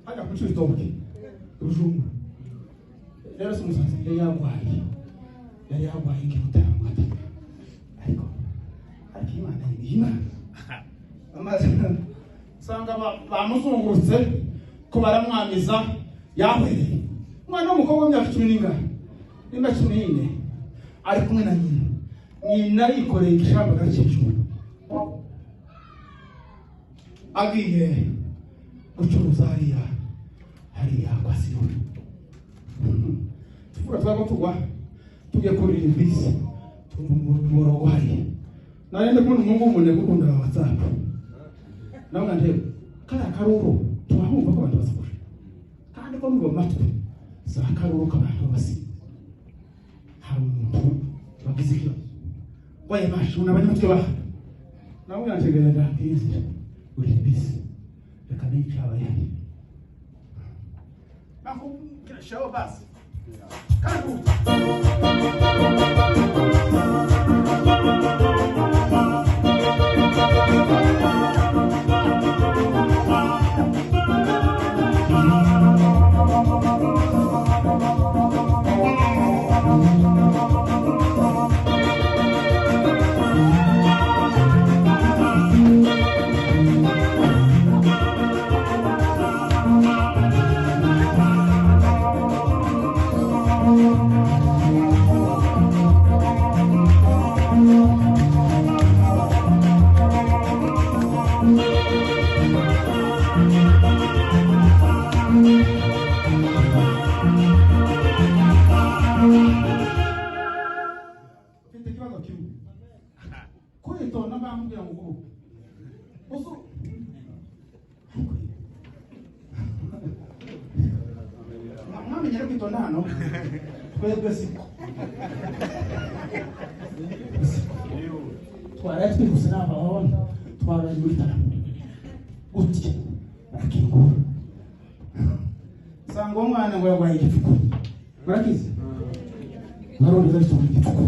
Hada kuchu stoke. Ujumba. Lero sumusaza yagwaye. Yari yagwaye ngimutanga ati. Ariko Imana Imana. Amaze sanga bamuzungurutse ko baramwamiza yahwereye. Umwana w'umukobwa w'imyaka 10 n'imyaka 14 ari kumwe na nyina yikoreye igishamba gakijwe. Agiye gucuruza hariya kwa Siyoni. Tugwa tujye kurira imbisi tumurongo hari. Narende kubona umungu umuntu gukunda WhatsApp. Nawe ndebe kaya karuro tuhahumva ko abantu basakuje. Kandi ko ngo matwe za karuro k'abantu basi. Hari umuntu bagize iki? Waye mashu nabanye mutwe ba. Nawe yantegera kwizira uri imbisi. Reka nicaye yani. Ako show basi. Karibu. Tonano, twara twigusana abahona twara yitana uti akingo sango umwana ngo yagwaye igifuko murakize naronde zari cyo igifuko